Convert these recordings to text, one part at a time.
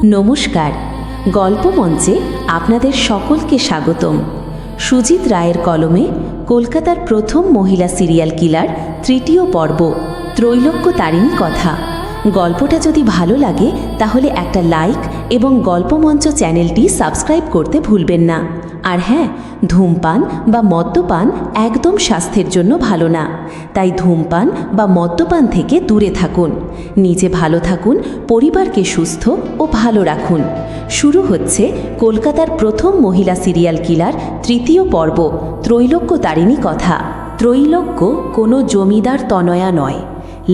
নমস্কার, গল্প মঞ্চে আপনাদের সকলকে স্বাগতম। সুজিত রায়ের কলমে কলকাতার প্রথম মহিলা সিরিয়াল কিলার তৃতীয় পর্ব ত্রৈলোক্য তারিণী কথা। গল্পটা যদি ভালো লাগে তাহলে একটা লাইক এবং গল্পমঞ্চ চ্যানেলটি সাবস্ক্রাইব করতে ভুলবেন না। আর হ্যাঁ, ধূমপান বা মদ্যপান একদম স্বাস্থ্যের জন্য ভালো না, তাই ধূমপান বা মদ্যপান থেকে দূরে থাকুন। নিজে ভালো থাকুন, পরিবারকে সুস্থ ও ভালো রাখুন। শুরু হচ্ছে কলকাতার প্রথম মহিলা সিরিয়াল কিলার তৃতীয় পর্ব ত্রৈলোক্য তারিণী কথা। ত্রৈলোক্য কোনো জমিদার তনয়া নয়,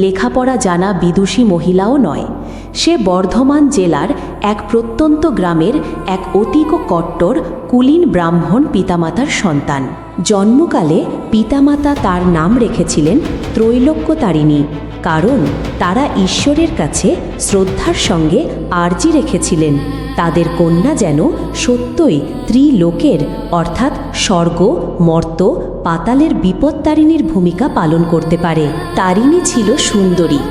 লেখাপড়া জানা বিদুষী মহিলাও নয়। সে বর্ধমান জেলার এক প্রত্যন্ত গ্রামের এক অতীক কট্টর কুলীন ব্রাহ্মণ পিতামাতার সন্তান। জন্মকালে পিতামাতা তার নাম রেখেছিলেন ত্রৈলোক্য তারিণী, কারণ তারা ঈশ্বরের কাছে শ্রদ্ধার সঙ্গে আর্জি রেখেছিলেন তাদের কন্যা যেন সত্যই ত্রিলোকের অর্থাৎ স্বর্গ, মর্ত, পাতালের বিপত্তারিণীর ভূমিকা পালন করতে পারে। তারিণী ছিল সুন্দরী,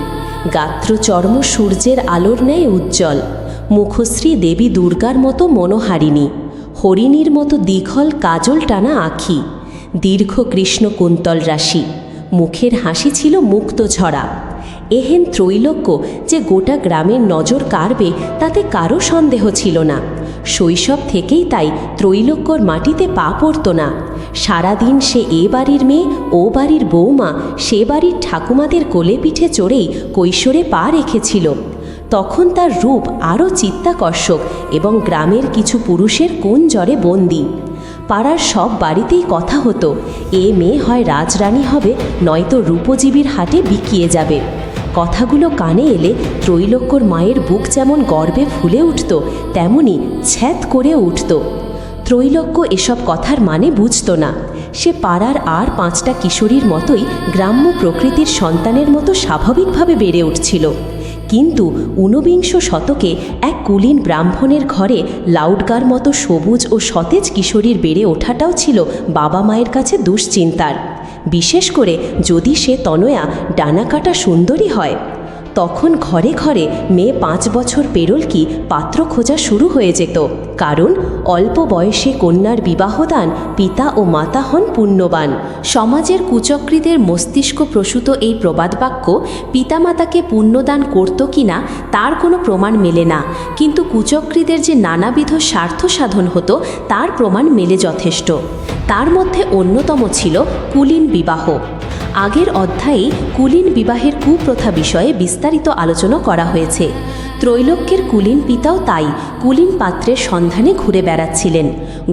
গাত্রচর্ম সূর্যের আলোর ন্যায় উজ্জ্বল, মুখশ্রী দেবী দুর্গার মতো মনোহারিণী, হরিণীর মতো দীঘল কাজল টানা আঁখি, দীর্ঘ কৃষ্ণ কুন্তল রাশি, মুখের হাসি ছিল মুক্ত ঝরা। এহেন ত্রৈলোক্য যে গোটা গ্রামের নজর কাড়বে তাতে কারো সন্দেহ ছিল না। শৈশব থেকেই তাই ত্রৈলোক্যর মাটিতে পা পড়ত না। সারাদিন সে এ বাড়ির মেয়ে, ও বাড়ির বৌমা, সে বাড়ির ঠাকুমাদের কোলে পিঠে চড়েই কৈশোরে পা রেখেছিল। তখন তার রূপ আরও চিত্তাকর্ষক এবং গ্রামের কিছু পুরুষের কোন জ্বরে বন্দী। পাড়ার সব বাড়িতেই কথা হতো, এ মেয়ে হয় রাজরানী হবে, নয়তো রূপজীবীর হাটে বিকিয়ে যাবে। কথাগুলো কানে এলে ত্রৈলোক্যর মায়ের বুক যেমন গর্বে ফুলে উঠত, তেমনি ছ্যাঁত করে উঠত। ত্রৈলোক্য এসব কথার মানে বুঝত না। সে পাড়ার আর 5টা কিশোরীর মতোই গ্রাম্য প্রকৃতির সন্তানের মতো স্বাভাবিকভাবে বেড়ে উঠছিল। কিন্তু ঊনবিংশ শতকে এক কুলীন ব্রাহ্মণের ঘরে লাউডগার মতো সবুজ ও সতেজ কিশোরীর বেড়ে ওঠাটাও ছিল বাবা মায়ের কাছে দুশ্চিন্তার, বিশেষ করে যদি সে তনয়া ডানাকাটা সুন্দরী হয়। তখন ঘরে ঘরে মেয়ে 5 বছর পেরোল কি পাত্র খোঁজা শুরু হয়ে যেত, কারণ অল্প বয়সে কন্যার বিবাহদান পিতা ও মাতা হন পুণ্যবান। সমাজের কুচক্রীদের মস্তিষ্ক প্রসূত এই প্রবাদ বাক্য পিতামাতাকে পুণ্যদান করত কিনা তার কোনো প্রমাণ মেলে না, কিন্তু কুচক্রীদের যে নানাবিধ স্বার্থ সাধন হতো তার প্রমাণ মেলে যথেষ্ট। তার মধ্যে অন্যতম ছিল কুলীন বিবাহ। আগের অধ্যায়ে কুলীন বিবাহের কুপ্রথা বিষয়ে বিস্তারিত আলোচনা করা হয়েছে। ত্রৈলোক্যের কুলীন পিতাও তাই কুলীন পাত্রের সন্ধানে ঘুরে বেড়াচ্ছিলেন,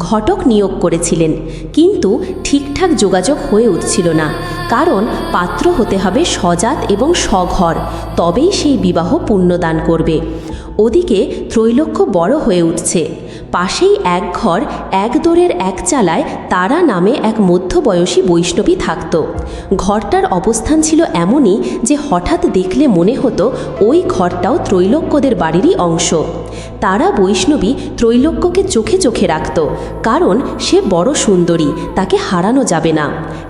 ঘটক নিয়োগ করেছিলেন, কিন্তু ঠিকঠাক যোগাযোগ হয়ে উঠছিল না, কারণ পাত্র হতে হবে সজাত এবং সঘর, তবেই সেই বিবাহ পুণ্যদান করবে। ওদিকে ত্রৈলোক্য বড় হয়ে উঠছে। পাশেই এক ঘর এক দোরের এক চালায় তারা নামে এক মধ্যবয়সী বৈষ্ণবী থাকত। ঘরটার অবস্থান ছিল এমনই যে হঠাৎ দেখলে মনে হতো ওই ঘরটাও ত্রৈলোক্যদের বাড়িরই অংশ। তারা বৈষ্ণবী ত্রৈলোক্যকে চোখে চোখে রাখত, কারণ সে বড় সুন্দরী, তাকে হারানো যাবে না।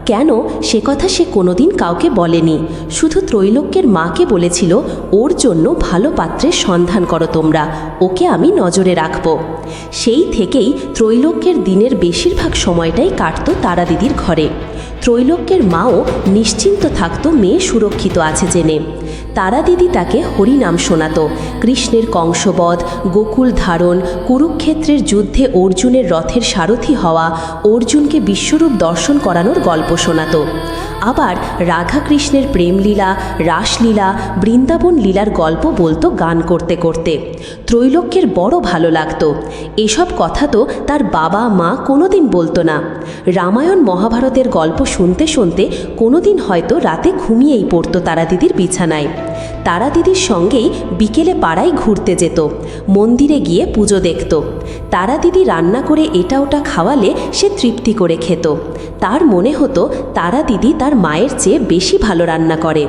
কেন সে কথা সে কোনোদিন কাউকে বলেনি, শুধু ত্রৈলোক্যের মাকে বলেছিল, ওর জন্য ভালো পাত্রের সন্ধান করো তোমরা, ওকে আমি নজরে রাখব। সেই থেকেই ত্রৈলোক্যের দিনের বেশিরভাগ সময়টাই কাটত তারা দিদির ঘরে। ত্রৈলোক্যের মাও নিশ্চিন্ত থাকত মেয়ে সুরক্ষিত আছে জেনে। তারা দিদি তাকে হরিনাম শোনাত, কৃষ্ণের কংসবধ, গোকুল ধারণ, কুরুক্ষেত্রের যুদ্ধে অর্জুনের রথের সারথি হওয়া, অর্জুনকে বিশ্বরূপ দর্শন করানোর গল্প শোনাত। আবার রাধাকৃষ্ণের প্রেমলীলা, রাসলীলা, বৃন্দাবন লীলার গল্প বলতো গান করতে করতে। ত্রৈলোক্যের বড় ভালো লাগতো। এসব কথা তো তার বাবা মা কোনোদিন বলতো না। রামায়ণ মহাভারতের গল্প শুনতে শুনতে কোনোদিন হয়তো রাতে ঘুমিয়েই পড়তো তারা দিদির বিছানায়। তারা দিদির সঙ্গেই বিকেলে পাড়ায় ঘুরতে যেত, মন্দিরে গিয়ে পুজো দেখত। তারা দিদি রান্না করে এটা ওটা খাওয়ালে সে তৃপ্তি করে খেত। তার মনে হতো তারা দিদি তার মায়ের চেয়ে বেশি ভালো রান্না করে।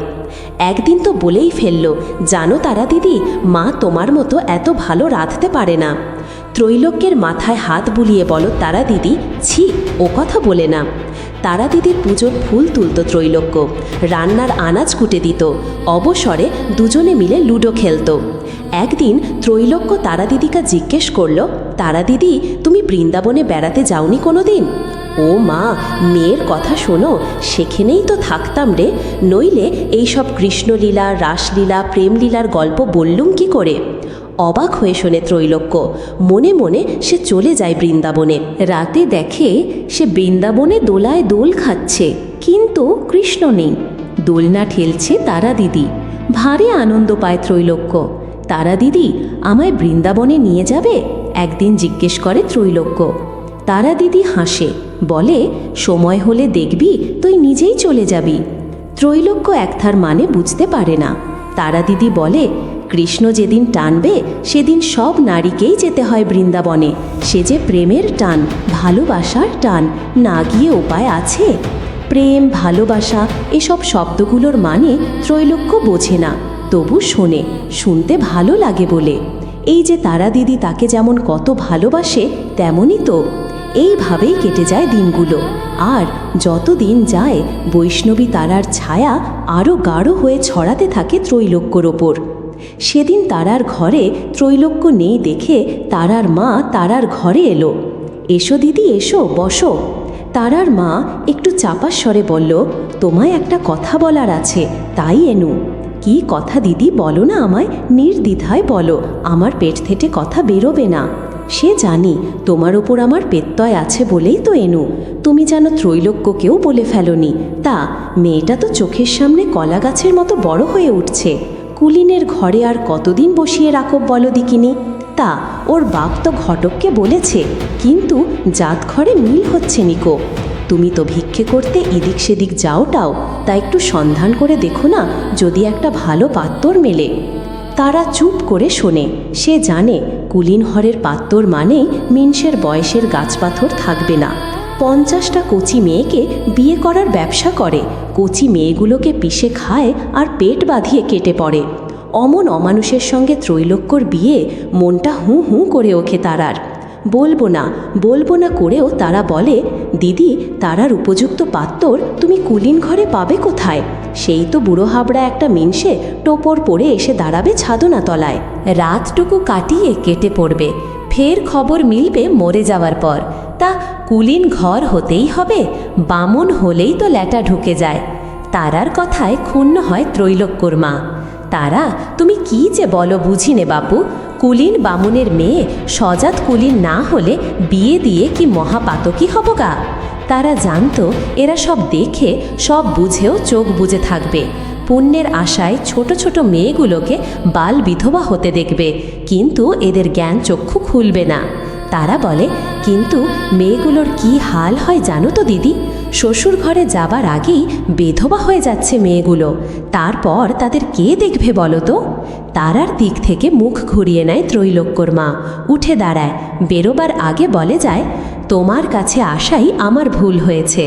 একদিন তো বলেই ফেলল, জানো তারা দিদি, মা তোমার মতো এত ভালো রাঁধতে পারে না। ত্রৈলোক্যের মাথায় হাত বুলিয়ে বলো তারা দিদি, ছি, ও কথা বলে না। তারা দিদির পুজোর ফুল তুলত ত্রৈলোক্য, রান্নার আনাজ কুটে দিত, অবসরে দুজনে মিলে লুডো খেলতো। একদিন ত্রৈলোক্য তারা দিদিকে জিজ্ঞেস করলো, তারা দিদি, তুমি বৃন্দাবনে বেড়াতে যাওনি কোনো দিন? ও মা, মেয়ের কথা শোনো, সেখানেই তো থাকতাম রে, নইলে এইসব কৃষ্ণলীলা, রাসলীলা, প্রেমলীলার গল্প বললুম কি করে? অবাক হয়ে শোনে ত্রৈলোক্য। মনে মনে সে চলে যায় বৃন্দাবনে। রাতে দেখে সে বৃন্দাবনে দোলায় দোল খাচ্ছে, কিন্তু কৃষ্ণ নেই। দোলনা ঠেলছে তারা দিদি। ভারী আনন্দ পায় ত্রৈলোক্য। তারা দিদি, আমায় বৃন্দাবনে নিয়ে যাবে? একদিন জিজ্ঞেস করে ত্রৈলোক্য। তারা দিদি হাসে, বলে, সময় হলে দেখবি তুই নিজেই চলে যাবি। ত্রৈলোক্য একথার মানে বুঝতে পারে না। তারা দিদি বলে, কৃষ্ণ যেদিন টানবে সেদিন সব নারীকেই যেতে হয় বৃন্দাবনে। সে যে প্রেমের টান, ভালোবাসার টান, না গিয়ে উপায় আছে? প্রেম, ভালোবাসা এসব শব্দগুলোর মানে ত্রৈলোক্য বোঝে না, তবু শোনে, শুনতে ভালো লাগে বলে। এই যে তারা দিদি তাকে যেমন কত ভালোবাসে, তেমনই তো। এইভাবেই কেটে যায় দিনগুলো। আর যত দিন যায়, বৈষ্ণবী তারার ছায়া আরও গাঢ় হয়ে ছড়াতে থাকে ত্রৈলোক্যর ওপর। সেদিন তারার ঘরে ত্রৈলোক্য নেই দেখে তারার মা তারার ঘরে এলো। এসো দিদি, এসো, বসো। তারার মা একটু চাপা স্বরে বলল, তোমায় একটা কথা বলার আছে, তাই এনু। কি কথা দিদি, বলো না আমায়, নির্দ্বিধায় বলো, আমার পেট থেকে কথা বেরোবে না। সে জানি তোমার ওপর আমার পেত্তয় আছে বলেই তো এনু। তুমি যেন ত্রৈলোক্যকেও বলে ফেলোনি। তা মেয়েটা তো চোখের সামনে কলা গাছের মতো বড় হয়ে উঠছে। কুলিনের ঘরে আর কতদিন বসিয়ে রাখো বলো দিকিনি? তা ওর বাপ তো ঘটককে বলেছে, কিন্তু জাত ঘরে মিল হচ্ছে নিকো। তুমি তো ভিক্ষে করতে এদিক সেদিক যাওটাও, তা একটু সন্ধান করে দেখো না, যদি একটা ভালো পাত্তর মেলে। তারা চুপ করে শোনে। সে জানে কুলিন হরের পাত্তর মানেই মিনসের বয়সের গাছপাথর থাকবে না। 50টা কচি মেয়েকে বিয়ে করার ব্যবসা করে, কচি মেয়েগুলোকে পিষে খায় আর পেট বাঁধিয়ে কেটে পড়ে। অমন অমানুষের সঙ্গে ত্রৈলোক্যর বিয়ে, মনটা হু হু করে ওঠে তারার। বলবো না করেও তারা বলে, দিদি, তারার উপযুক্ত পাত্তর তুমি কুলিন ঘরে পাবে কোথায়? সেই তো বুড়ো হাবড়া একটা মিনসে টোপর পরে এসে দাঁড়াবে ছাদনা তলায়, রাতটুকু কাটিয়ে কেটে পড়বে, ফের খবর মিলবে মরে যাওয়ার পর। তা কুলিন ঘর হতেই হবে? বামুন হলেই তো ল্যাটা ঢুকে যায়। তারার কথায় ক্ষুণ্ণ হয় ত্রৈলোক্যর মা। তারা, তুমি কি যে বলো বুঝিনে বাপু, কুলিন বামুনের মেয়ে সজাত কুলিন না হলে বিয়ে দিয়ে কি মহাপাতকী হব গা? তারা জানতো এরা সব দেখে, সব বুঝেও চোখ বুজে থাকবে। পুণ্যের আশায় ছোট ছোট মেয়েগুলোকে বাল বিধবা হতে দেখবে, কিন্তু এদের জ্ঞান চক্ষু খুলবে না। তারা বলে, কিন্তু মেয়েগুলোর কি হাল হয় জানো তো দিদি? শ্বশুর ঘরে যাবার আগেই বেধবা হয়ে যাচ্ছে মেয়েগুলো, তারপর তাদের কে দেখবে বলো তো? তারার দিক থেকে মুখ ঘুরিয়ে নেয় ত্রৈলোক্যর মা, উঠে দাঁড়ায়, বেরোবার আগে বলে যায়, তোমার কাছে আসাই আমার ভুল হয়েছে।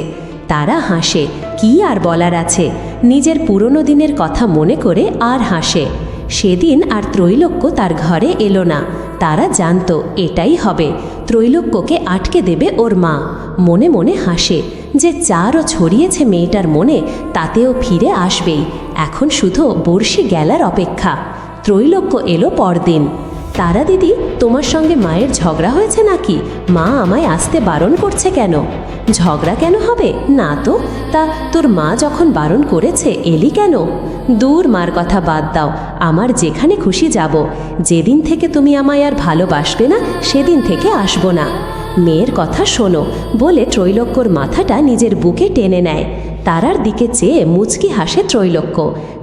তারা হাসে, কি আর বলার আছে, নিজের পুরনো দিনের কথা মনে করে আর হাসে। সেদিন আর ত্রৈলোক্য তার ঘরে এলো না। তারা জানতো এটাই হবে, ত্রৈলোক্যকে আটকে দেবে ওর মা। মনে মনে হাসে, যে চারও ছড়িয়েছে মেয়েটার মনে, তাতেও ফিরে আসবেই। এখন শুধু বর্ষি গেলার অপেক্ষা। ত্রৈলোক্য এলো পরদিন। তারা দিদি, তোমার সঙ্গে মায়ের ঝগড়া হয়েছে নাকি? মা আমায় আসতে বারণ করছে কেন? ঝগড়া কেন হবে? না তো। তা তোর মা যখন বারণ করেছে এলি কেন? দূর, মার কথা বাদ দাও, আমার যেখানে খুশি যাব। যেদিন থেকে তুমি আমায় আর ভালোবাসবে না, সেদিন থেকে আসবো না। মেয়ের কথা শোনো বলে ত্রৈলোক্যর মাথাটা নিজের বুকে টেনে নেয়। তারার দিকে চেয়ে মুচকি হাসে ত্রৈলোক্য।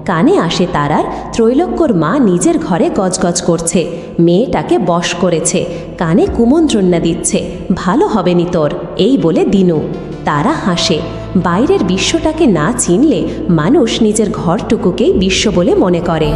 কানে আসে তারার ত্রৈলোক্যর মা নিজের ঘরে গজগজ করছে, মেয়েটাকে বশ করেছে, কানে কুমন্ত্রণা দিচ্ছে, ভালো হবে নি তোর, এই বলে দিনু। তারা হাসে। বাইরের বিশ্বটাকে না চিনলে মানুষ নিজের ঘরটুকুকেই বিশ্ব বলে মনে করে।